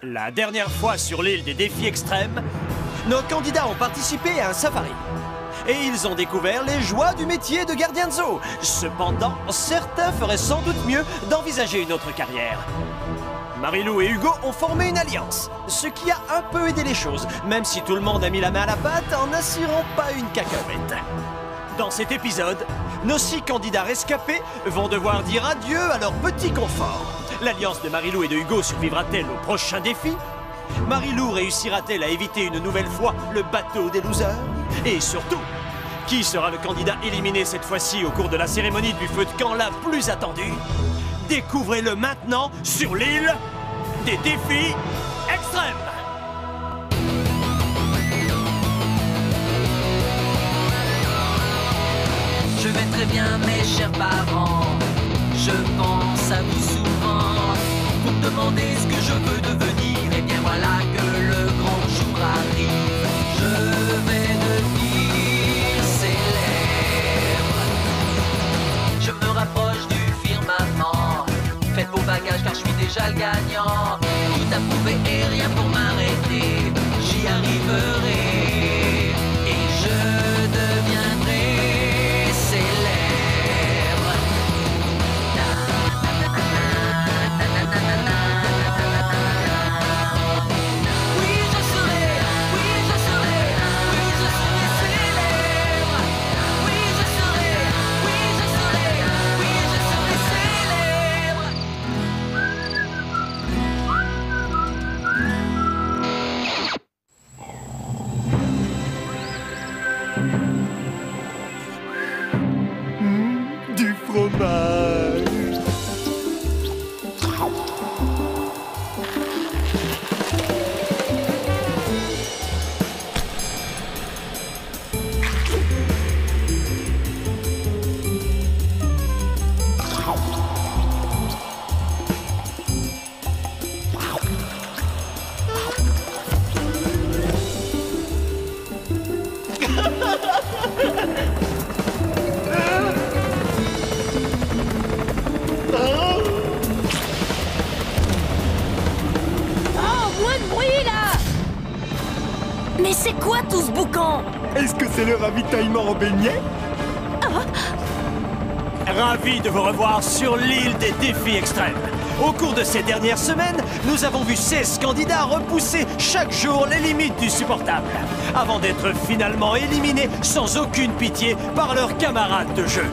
La dernière fois sur l'île des défis extrêmes, nos candidats ont participé à un safari. Et ils ont découvert les joies du métier de gardien de zoo. Cependant, certains feraient sans doute mieux d'envisager une autre carrière. Marilou et Hugo ont formé une alliance, ce qui a un peu aidé les choses, même si tout le monde a mis la main à la pâte en n'assurant pas une cacahuète. Dans cet épisode, nos 6 candidats rescapés vont devoir dire adieu à leur petit confort. L'alliance de Marilou et de Hugo survivra-t-elle au prochain défi? Marilou réussira-t-elle à éviter une nouvelle fois le bateau des losers? Et surtout, qui sera le candidat éliminé cette fois-ci au cours de la cérémonie du feu de camp la plus attendue? Découvrez-le maintenant sur l'île des défis extrêmes. Je vais très bien mes chers parents, je pense à vous souvent. Vous me demandez ce que je veux devenir, et bien voilà que le grand jour arrive. Je vais devenir célèbre. Je me rapproche du firmament. Faites vos bagages car je suis déjà le gagnant. Tout à prouver et rien pour m'arrêter. J'y arriverai et je deviendrai célèbre. Oui, je serai, oui, je serai, oui, je serai célèbre. Oui, je serai, oui, je serai, oui, je serai célèbre. Du fromage. Mais c'est quoi tout ce boucan? Est-ce que c'est le ravitaillement en beignets? Ravi de vous revoir sur l'île des défis extrêmes. Au cours de ces dernières semaines, nous avons vu 16 candidats repousser chaque jour les limites du supportable, avant d'être finalement éliminés sans aucune pitié par leurs camarades de jeu.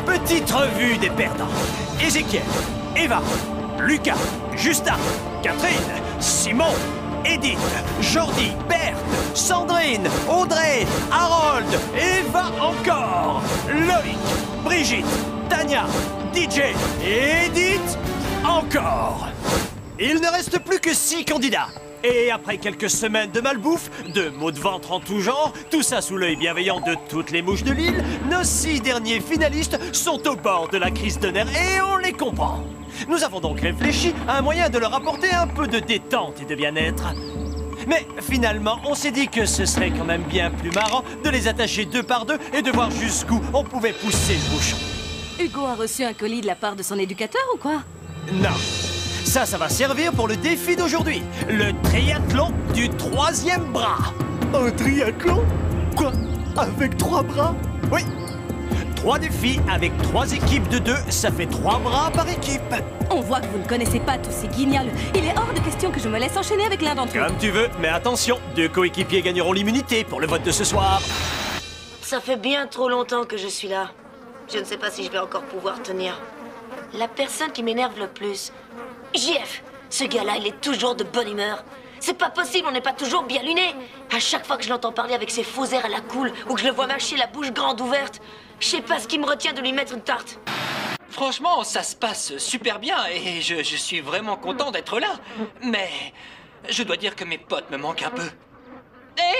Petite revue des perdants. Ézéchiel, Eva, Lucas, Justin, Catherine, Simon, Edith, Jordi, Berthe, Sandrine, Audrey, Harold, Eva encore, Loïc, Brigitte, Tania, DJ et Edith encore. Il ne reste plus que 6 candidats. Et après quelques semaines de malbouffe, de maux de ventre en tout genre, tout ça sous l'œil bienveillant de toutes les mouches de l'île, nos 6 derniers finalistes sont au bord de la crise de nerfs et on les comprend. Nous avons donc réfléchi à un moyen de leur apporter un peu de détente et de bien-être. Mais finalement, on s'est dit que ce serait quand même bien plus marrant de les attacher 2 par 2 et de voir jusqu'où on pouvait pousser le bouchon. Hugo a reçu un colis de la part de son éducateur ou quoi? Non. Ça va servir pour le défi d'aujourd'hui. Le triathlon du 3e bras. Un triathlon? Quoi? Avec 3 bras? Oui. 3 défis avec 3 équipes de 2, ça fait 3 bras par équipe. On voit que vous ne connaissez pas tous ces guignols. Il est hors de question que je me laisse enchaîner avec l'un d'entre eux. Comme tu veux, mais attention, 2 coéquipiers gagneront l'immunité pour le vote de ce soir. Ça fait bien trop longtemps que je suis là. Je ne sais pas si je vais encore pouvoir tenir. La personne qui m'énerve le plus... JF, ce gars-là, il est toujours de bonne humeur. C'est pas possible, on n'est pas toujours bien lunés. À chaque fois que je l'entends parler avec ses faux airs à la cool, ou que je le vois mâcher la bouche grande ouverte, je sais pas ce qui me retient de lui mettre une tarte. Franchement, ça se passe super bien et je suis vraiment content d'être là. Mais je dois dire que mes potes me manquent un peu.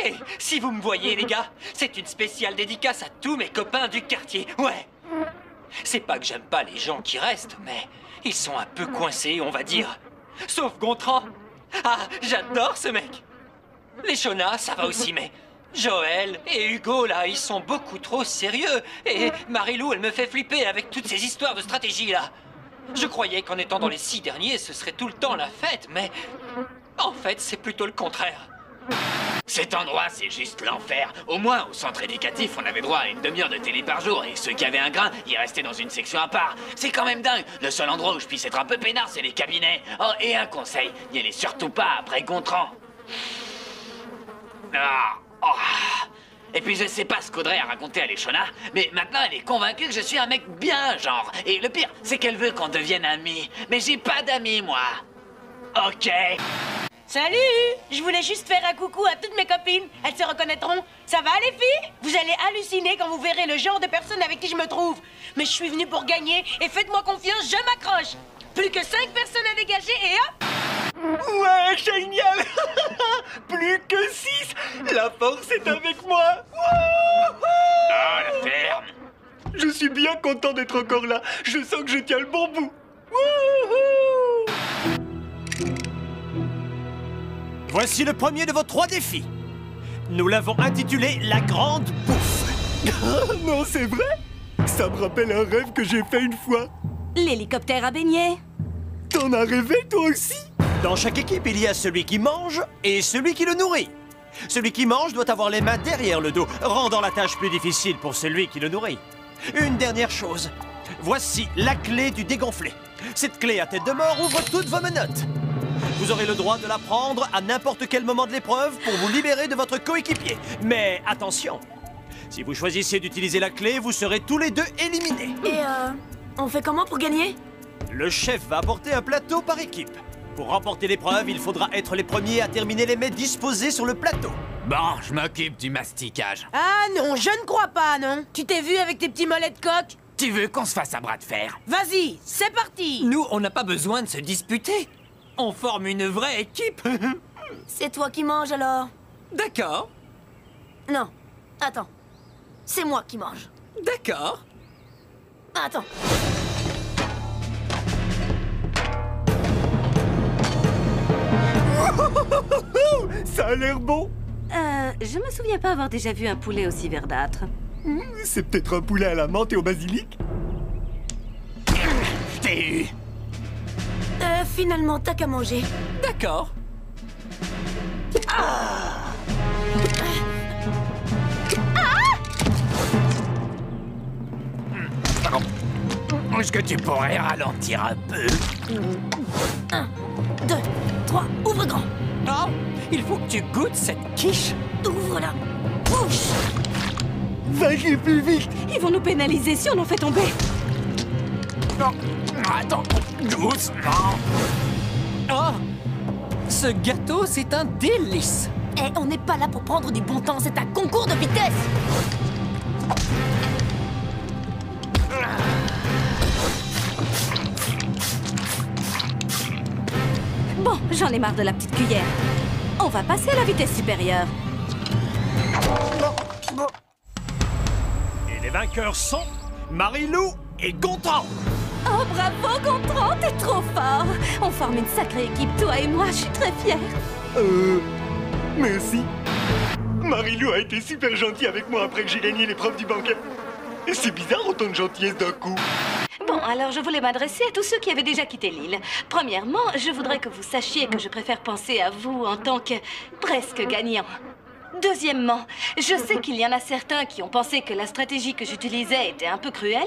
Hé, si vous me voyez, les gars, c'est une spéciale dédicace à tous mes copains du quartier. Ouais. C'est pas que j'aime pas les gens qui restent, mais ils sont un peu coincés, on va dire. Sauf Gontran. Ah, j'adore ce mec. Les Shona, ça va aussi, mais Joël et Hugo, là, ils sont beaucoup trop sérieux. Et Marilou, elle me fait flipper avec toutes ces histoires de stratégie, là. Je croyais qu'en étant dans les 6 derniers, ce serait tout le temps la fête, mais En fait, c'est plutôt le contraire. Cet endroit, c'est juste l'enfer. Au moins, au centre éducatif, on avait droit à une demi-heure de télé par jour, et ceux qui avaient un grain, ils restaient dans une section à part. C'est quand même dingue. Le seul endroit où je puisse être un peu peinard, c'est les cabinets. Oh, et un conseil, n'y allez surtout pas après Gontran. Ah, oh. Et puis je sais pas ce qu'Audrey a raconté à Léchona, mais maintenant elle est convaincue que je suis un mec bien, genre. Et le pire, c'est qu'elle veut qu'on devienne amis. Mais j'ai pas d'amis, moi. Ok. Salut! Je voulais juste faire un coucou à toutes mes copines. Elles se reconnaîtront. Ça va, les filles? Vous allez halluciner quand vous verrez le genre de personne avec qui je me trouve. Mais je suis venue pour gagner et faites-moi confiance, je m'accroche. Plus que 5 personnes à dégager et hop! Ouais, génial. Plus que 6. La force est avec moi. Ah, la ferme. Je suis bien content d'être encore là. Je sens que je tiens le bon bout. Wouhou! Voici le premier de vos 3 défis. Nous l'avons intitulé La Grande Bouffe. Non, c'est vrai? Ça me rappelle un rêve que j'ai fait une fois. L'hélicoptère à beignets. T'en as rêvé, toi aussi? Dans chaque équipe, il y a celui qui mange et celui qui le nourrit. Celui qui mange doit avoir les mains derrière le dos, rendant la tâche plus difficile pour celui qui le nourrit. Une dernière chose. Voici la clé du dégonflé. Cette clé à tête de mort ouvre toutes vos menottes. Vous aurez le droit de la prendre à n'importe quel moment de l'épreuve pour vous libérer de votre coéquipier. Mais attention, si vous choisissez d'utiliser la clé, vous serez tous les deux éliminés. Et on fait comment pour gagner? Le chef va apporter un plateau par équipe. Pour remporter l'épreuve, il faudra être les premiers à terminer les mets disposés sur le plateau. Bon, je m'occupe du masticage. Ah non, je ne crois pas, non. Tu t'es vu avec tes petits mollets de coq? Tu veux qu'on se fasse un bras de fer? Vas-y, c'est parti. Nous, on n'a pas besoin de se disputer. On forme une vraie équipe. C'est toi qui manges alors? D'accord, Non. Attends. C'est moi qui mange. d'accord. Attends. Ça a l'air bon. Je me souviens pas avoir déjà vu un poulet aussi verdâtre. C'est peut-être un poulet à la menthe et au basilic. Je t'ai eu. Finalement, t'as qu'à manger. D'accord. Est-ce que tu pourrais ralentir un peu? 1, 2, 3, ouvre grand. Oh, il faut que tu goûtes cette quiche. Ouvre la bouche. Va-y plus vite. Ils vont nous pénaliser si on en fait tomber. Non, attends, doucement. Oh, ce gâteau, c'est un délice. Eh, on n'est pas là pour prendre du bon temps, c'est un concours de vitesse. Bon, j'en ai marre de la petite cuillère. On va passer à la vitesse supérieure. Et les vainqueurs sont Marie-Lou et Gontran. Oh, bravo, Gontran, t'es trop fort. On forme une sacrée équipe, toi et moi, je suis très fière. Merci. Marie-Lou a été super gentille avec moi après que j'ai gagné l'épreuve du banquet. C'est bizarre autant de gentillesse d'un coup. Bon, alors je voulais m'adresser à tous ceux qui avaient déjà quitté l'île. Premièrement, je voudrais que vous sachiez que je préfère penser à vous en tant que presque gagnant. Deuxièmement, je sais qu'il y en a certains qui ont pensé que la stratégie que j'utilisais était un peu cruelle,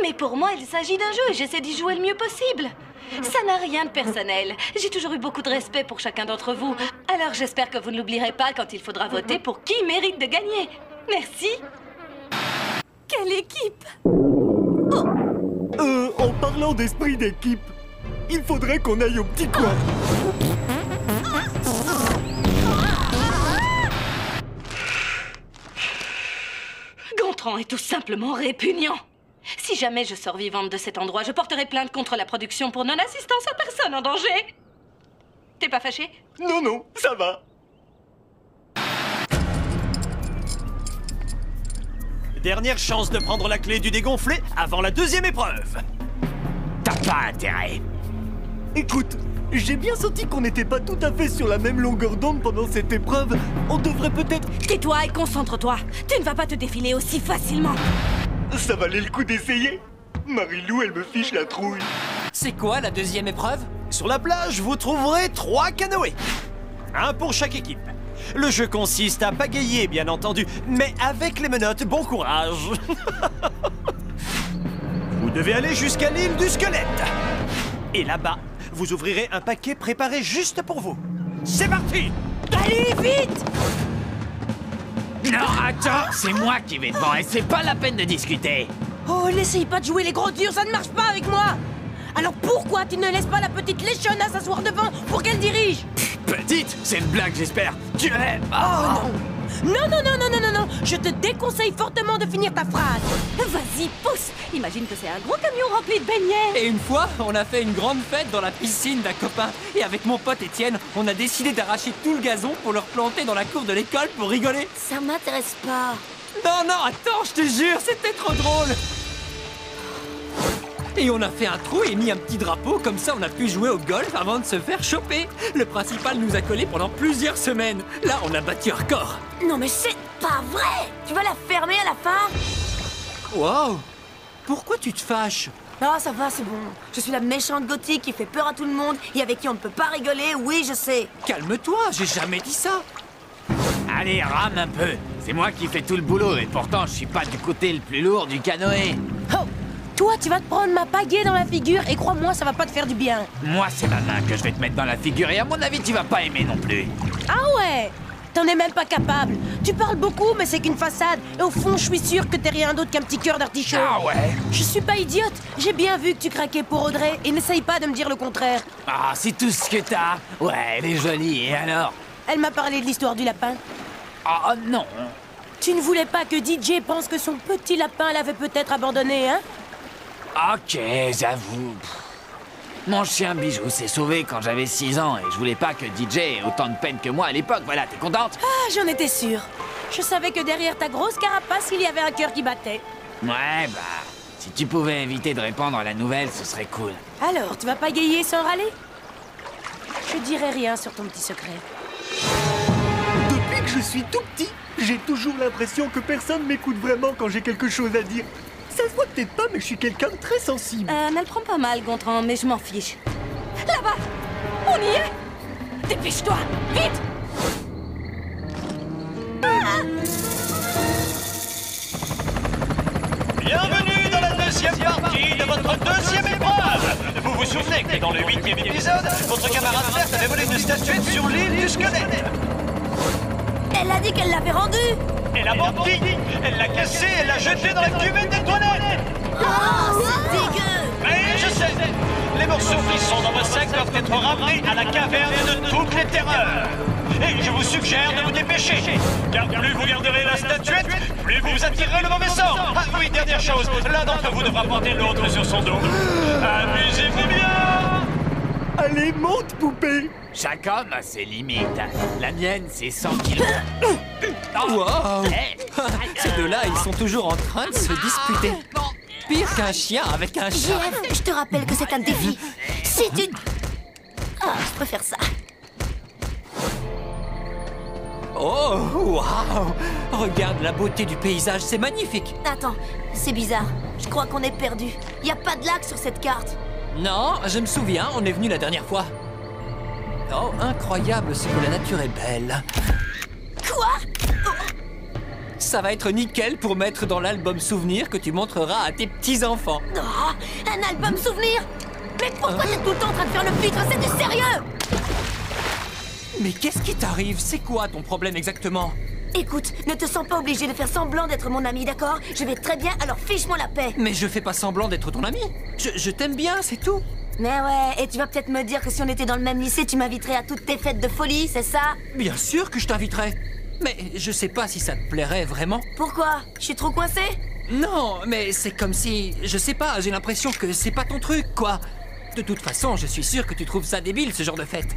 mais pour moi, il s'agit d'un jeu et j'essaie d'y jouer le mieux possible. Ça n'a rien de personnel. J'ai toujours eu beaucoup de respect pour chacun d'entre vous. Alors j'espère que vous ne l'oublierez pas quand il faudra voter pour qui mérite de gagner. Merci. Quelle équipe! En parlant d'esprit d'équipe, il faudrait qu'on aille au petit coin. Gontran est tout simplement répugnant. Si jamais je sors vivante de cet endroit, je porterai plainte contre la production pour non-assistance à personne en danger. T'es pas fâché? Non, non, ça va. Dernière chance de prendre la clé du dégonflé avant la deuxième épreuve. T'as pas intérêt. Écoute, j'ai bien senti qu'on n'était pas tout à fait sur la même longueur d'onde pendant cette épreuve. On devrait peut-être... Tais-toi et concentre-toi. Tu ne vas pas te défiler aussi facilement. Ça valait le coup d'essayer. Marie-Lou, elle me fiche la trouille. C'est quoi la deuxième épreuve? Sur la plage, vous trouverez 3 canoës. Un pour chaque équipe. Le jeu consiste à pagayer, bien entendu, mais avec les menottes, bon courage. Vous devez aller jusqu'à l'île du squelette. Et là-bas, vous ouvrirez un paquet préparé juste pour vous. C'est parti! Allez, vite! Non, attends, c'est moi qui vais devant et c'est pas la peine de discuter. Oh, n'essaye pas de jouer les gros durs, ça ne marche pas avec moi! Alors pourquoi tu ne laisses pas la petite léchonne à s'asseoir devant pour qu'elle dirige? Petite, c'est une blague, j'espère. Tu es... Oh non! Non, non, non, non, non, non, non! Je te déconseille fortement de finir ta phrase! Vas-y, pousse. Imagine que c'est un gros camion rempli de beignets. Et une fois, on a fait une grande fête dans la piscine d'un copain. Et avec mon pote Étienne, on a décidé d'arracher tout le gazon pour le replanter dans la cour de l'école pour rigoler. Ça m'intéresse pas. Non, non, attends, je te jure, c'était trop drôle. Et on a fait un trou et mis un petit drapeau, comme ça on a pu jouer au golf avant de se faire choper. Le principal nous a collés pendant plusieurs semaines. Là, on a battu un record. Non mais c'est pas vrai! Tu vas la fermer à la fin? Wow! Pourquoi tu te fâches? Ah, ça va, c'est bon. Je suis la méchante gothique qui fait peur à tout le monde et avec qui on ne peut pas rigoler, oui, je sais. Calme-toi, j'ai jamais dit ça. Allez, rame un peu. C'est moi qui fais tout le boulot et pourtant je suis pas du côté le plus lourd du canoë. Oh! Toi, tu vas te prendre ma pagaie dans la figure et crois-moi, ça va pas te faire du bien. Moi, c'est ma main que je vais te mettre dans la figure et à mon avis, tu vas pas aimer non plus. Ah ouais? T'en es même pas capable. Tu parles beaucoup, mais c'est qu'une façade. Et au fond, je suis sûre que t'es rien d'autre qu'un petit cœur d'artichaut. Ah ouais? Je suis pas idiote. J'ai bien vu que tu craquais pour Audrey et n'essaye pas de me dire le contraire. Ah, c'est tout ce que t'as. Ouais, elle est jolie, et alors? Elle m'a parlé de l'histoire du lapin. Ah non. Tu ne voulais pas que DJ pense que son petit lapin l'avait peut-être abandonné, hein? Ok, j'avoue. Mon chien Bijou s'est sauvé quand j'avais 6 ans et je voulais pas que DJ ait autant de peine que moi à l'époque. Voilà, t'es contente? Ah, j'en étais sûre. Je savais que derrière ta grosse carapace, il y avait un cœur qui battait. Ouais, bah, si tu pouvais éviter de répandre la nouvelle, ce serait cool. Alors, tu vas pas gayer sans râler? Je dirai rien sur ton petit secret. Depuis que je suis tout petit, j'ai toujours l'impression que personne m'écoute vraiment quand j'ai quelque chose à dire. Ça se voit peut-être pas, mais je suis quelqu'un de très sensible. Ne le prends pas mal, Gontran, mais je m'en fiche. Là-bas! On y est! Dépêche-toi! Vite! Bienvenue dans la deuxième partie de votre deuxième épreuve. Vous vous souvenez que dans le 8e épisode, votre camarade Verte avait volé une statuette sur l'île du squelette. Elle a dit qu'elle l'avait rendue! Elle a menti. Elle l'a cassée, elle l'a jetée dans la cuvette des toilettes. Oh, c'est dégueu! Mais je sais, les morceaux qui sont dans vos sacs doivent être ramenés à la caverne de toutes les terreurs. Et je vous suggère de vous dépêcher, car plus vous garderez la statuette, plus vous attirerez le mauvais sort. Ah oui, dernière chose, l'un d'entre vous devra porter l'autre sur son dos. Amusez-vous bien. Allez, monte, poupée! Chaque homme a ses limites. La mienne, c'est 100 kilos. Wow! Hey. Ces deux-là, ils sont toujours en train de se disputer. Pire qu'un chien avec un chat. JF, je te rappelle que c'est un défi. Si tu... Ah, je préfère ça. Oh, waouh! Regarde la beauté du paysage, c'est magnifique. Attends, c'est bizarre. Je crois qu'on est perdu. Y a pas de lac sur cette carte. Non, je me souviens, on est venu la dernière fois. Oh, incroyable ce que la nature est belle. Quoi? Ça va être nickel pour mettre dans l'album souvenir que tu montreras à tes petits-enfants. Oh, un album souvenir? Mais pourquoi t'es tout le temps en train de faire le pitre? C'est du sérieux! Mais qu'est-ce qui t'arrive? C'est quoi ton problème exactement? Écoute, ne te sens pas obligé de faire semblant d'être mon ami, d'accord? Je vais très bien, alors fiche-moi la paix. Mais je fais pas semblant d'être ton ami. Je t'aime bien, c'est tout. Mais ouais, et tu vas peut-être me dire que si on était dans le même lycée, tu m'inviterais à toutes tes fêtes de folie, c'est ça? Bien sûr que je t'inviterai. Mais je sais pas si ça te plairait vraiment. Pourquoi? Je suis trop coincée? Non, mais c'est comme si... Je sais pas, j'ai l'impression que c'est pas ton truc, quoi. De toute façon, je suis sûr que tu trouves ça débile, ce genre de fête.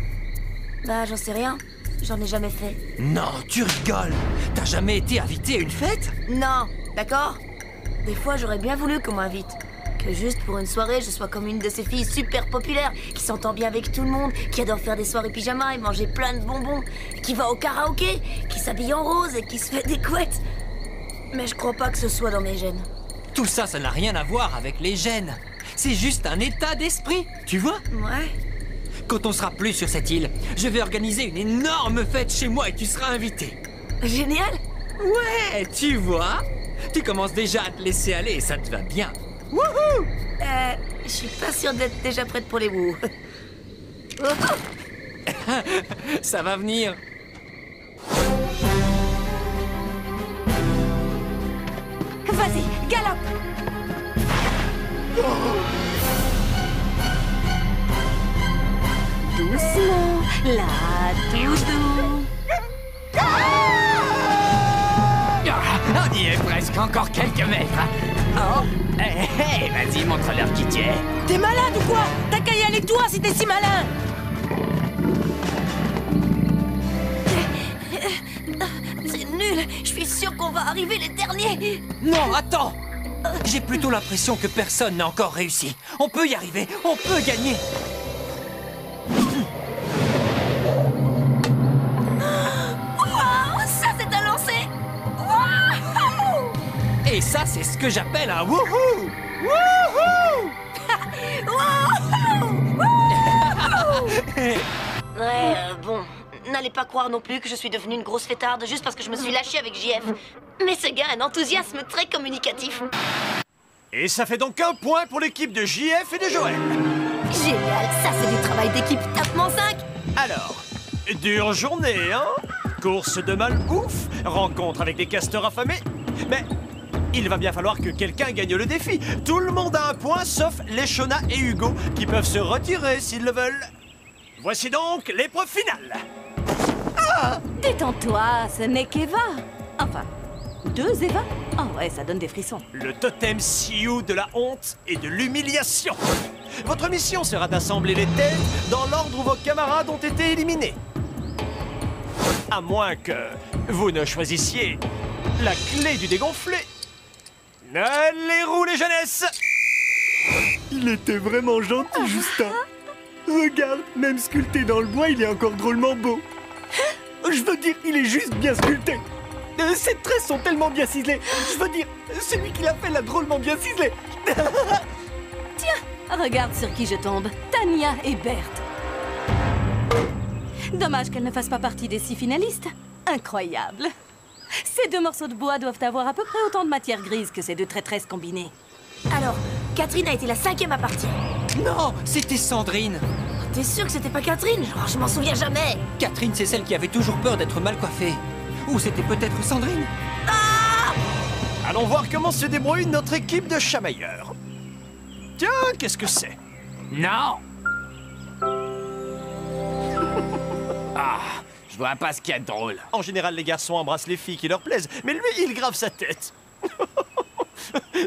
Bah, j'en sais rien. J'en ai jamais fait. Non, tu rigoles. T'as jamais été invité à une fête? Non, d'accord? Des fois, j'aurais bien voulu qu'on m'invite. Que juste pour une soirée, je sois comme une de ces filles super populaires, qui s'entend bien avec tout le monde, qui adore faire des soirées pyjama et manger plein de bonbons, qui va au karaoké, qui s'habille en rose et qui se fait des couettes. Mais je crois pas que ce soit dans mes gènes. Tout ça, ça n'a rien à voir avec les gènes. C'est juste un état d'esprit, tu vois? Ouais. Quand on sera plus sur cette île, je vais organiser une énorme fête chez moi et tu seras invité. Génial. Ouais, tu vois? Tu commences déjà à te laisser aller et ça te va bien. Wouhou! Je suis pas sûre d'être déjà prête pour les wouhou. Ça va venir. Vas-y, galope. Doucement, là, doudou. On y est presque, encore quelques mètres. Oh, hé, vas-y, montre-leur qui tu es. T'es malade ou quoi? T'as qu'à y aller toi si t'es si malin. C'est nul. Je suis sûre qu'on va arriver les derniers. Non, attends! J'ai plutôt l'impression que personne n'a encore réussi. On peut y arriver, on peut gagner. Wow, ça c'est un lancer. Wow. Et ça, c'est ce que j'appelle un wouhou! Wouhou! Ouais, bon, n'allez pas croire non plus que je suis devenue une grosse fêtarde juste parce que je me suis lâchée avec JF. Mais ce gars a un enthousiasme très communicatif. Et ça fait donc un point pour l'équipe de JF et de Joël. Génial, ça c'est du travail d'équipe tapement 5. Alors, dure journée, hein? Course de malbouffe, rencontre avec des castors affamés. Mais il va bien falloir que quelqu'un gagne le défi. Tout le monde a un point, sauf Leshona et Hugo, qui peuvent se retirer s'ils le veulent. Voici donc l'épreuve finale. Détends-toi, ce n'est qu'Eva. Enfin, 2 Eva? Oh ouais, ça donne des frissons. Le totem Sioux de la honte et de l'humiliation. Votre mission sera d'assembler les têtes dans l'ordre où vos camarades ont été éliminés. À moins que vous ne choisissiez la clé du dégonflé. Allez, roue les jeunesses! Il était vraiment gentil, Justin. Regarde, même sculpté dans le bois, il est encore drôlement beau. Je veux dire, il est juste bien sculpté. Ses tresses sont tellement bien ciselées. Je veux dire, celui qui l'a fait l'a drôlement bien ciselé. Regarde sur qui je tombe. Tania et Berthe. Dommage qu'elles ne fassent pas partie des 6 finalistes. Incroyable. Ces 2 morceaux de bois doivent avoir à peu près autant de matière grise que ces 2 traîtresses combinées. Alors, Catherine a été la 5e à partir. Non, c'était Sandrine. T'es sûr que c'était pas Catherine? Oh, je m'en souviens jamais. Catherine, c'est celle qui avait toujours peur d'être mal coiffée. Ou c'était peut-être Sandrine? Allons voir comment se débrouille notre équipe de chamailleurs. Tiens, qu'est-ce que c'est? Non. Ah, je vois pas ce qu'il y a de drôle. En général, les garçons embrassent les filles qui leur plaisent, mais lui, il grave sa tête.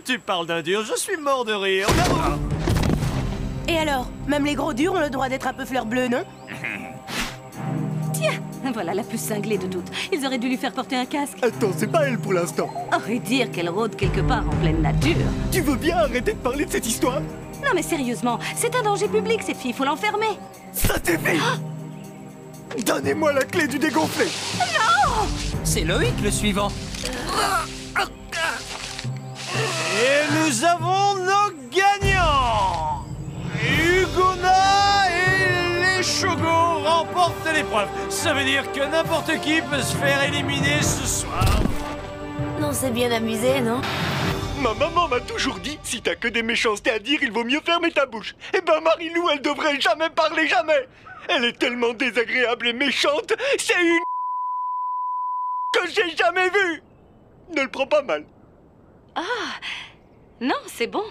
Tu parles d'un dur, je suis mort de rire. Et alors, même les gros durs ont le droit d'être un peu fleur bleue, non? Tiens, voilà la plus cinglée de toutes. Ils auraient dû lui faire porter un casque. Attends, c'est pas elle pour l'instant. Oh, et dire qu'elle rôde quelque part en pleine nature. Tu veux bien arrêter de parler de cette histoire? Non mais sérieusement, c'est un danger public cette fille, faut l'enfermer. Ça suffit. Donnez-moi la clé du dégonflé. C'est Loïc le suivant. Et nous avons nos gagnants! Hugona et les Shogo remportent l'épreuve. Ça veut dire que n'importe qui peut se faire éliminer ce soir. Non, c'est bien amusé, non? Ma maman m'a toujours dit, si t'as que des méchancetés à dire, il vaut mieux fermer ta bouche. Eh ben Marilou, elle devrait jamais parler, jamais. Elle est tellement désagréable et méchante, c'est une que j'ai jamais vue. Ne le prends pas mal. Non, c'est bon.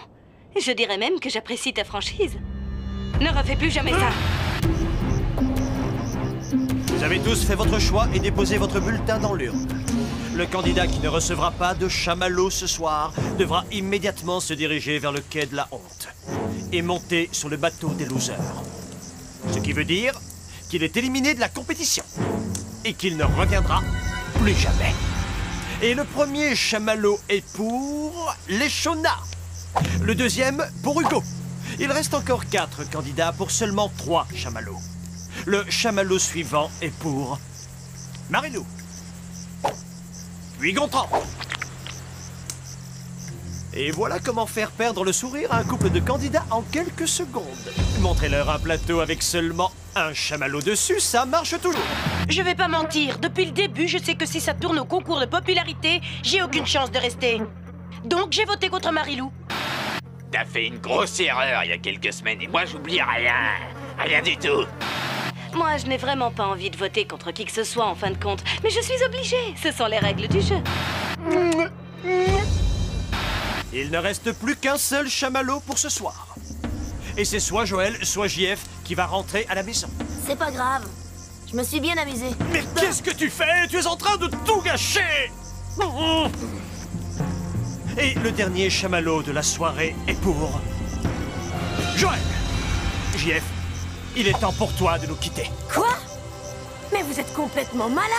Je dirais même que j'apprécie ta franchise. Ne refais plus jamais ça. Vous avez tous fait votre choix et déposé votre bulletin dans l'urne. Le candidat qui ne recevra pas de chamallow ce soir devra immédiatement se diriger vers le quai de la honte et monter sur le bateau des losers. Ce qui veut dire qu'il est éliminé de la compétition et qu'il ne reviendra plus jamais. Et le premier chamallow est pour Leshona. Le deuxième pour Hugo. Il reste encore 4 candidats pour seulement 3 chamallows. Le chamallow suivant est pour Marilou. Puis Gontran. Et voilà comment faire perdre le sourire à un couple de candidats en quelques secondes. Montrez-leur un plateau avec seulement un chamallow dessus, ça marche toujours. Je vais pas mentir, depuis le début, je sais que si ça tourne au concours de popularité, j'ai aucune chance de rester. Donc j'ai voté contre Marilou. T'as fait une grosse erreur il y a quelques semaines et moi j'oublie rien. Rien du tout. Moi, je n'ai vraiment pas envie de voter contre qui que ce soit en fin de compte. Mais je suis obligée, ce sont les règles du jeu. Il ne reste plus qu'un seul chamallow pour ce soir. Et c'est soit Joël, soit JF qui va rentrer à la maison. C'est pas grave. Je me suis bien amusée. Mais qu'est-ce que tu fais? Tu es en train de tout gâcher! Et le dernier chamallow de la soirée est pour... Joël! JF, il est temps pour toi de nous quitter. Quoi? Mais vous êtes complètement malade!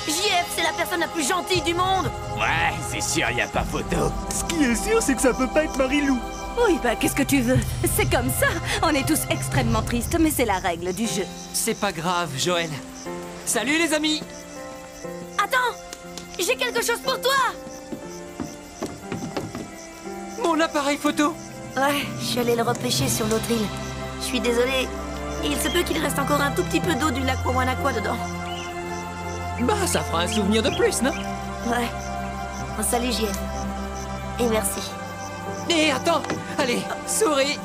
JF, c'est la personne la plus gentille du monde! Ouais, c'est sûr, y a pas photo. Ce qui est sûr, c'est que ça peut pas être Marilou. Oui, bah qu'est-ce que tu veux? C'est comme ça. On est tous extrêmement tristes, mais c'est la règle du jeu. C'est pas grave, Joël. Salut les amis! Attends! J'ai quelque chose pour toi! Mon appareil photo! Ouais, je suis allée le repêcher sur l'autre île. Je suis désolée. Il se peut qu'il reste encore un tout petit peu d'eau du lac Wawanakwa dedans. Bah, ça fera un souvenir de plus, non? Ouais. Oh, salut, JF. Et merci. Et attends! Allez, souris!